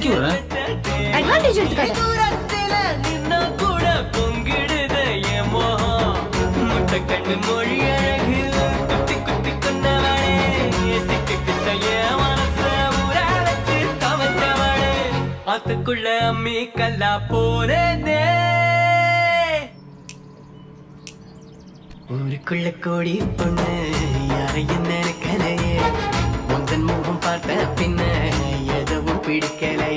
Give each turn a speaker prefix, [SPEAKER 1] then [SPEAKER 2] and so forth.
[SPEAKER 1] தூக்கி விடுறேன்.
[SPEAKER 2] அட்வான்டேஜ் எடுத்துக்காத.
[SPEAKER 3] மொழி அழகு குத்தி குத்தி கொண்டவளே சிக்கிட்ட என் மனச ஊராளத்து கவர்ந்தவளே ஆத்துக்குள்ள அம்மி கல்லா போறதே ஊருக்குள்ள கோடி பொண்ணு யாரையும் நினைக்கலையே உந்தன் முகம் பார்த்த பின்ன எதுவும் பிடிக்கலையே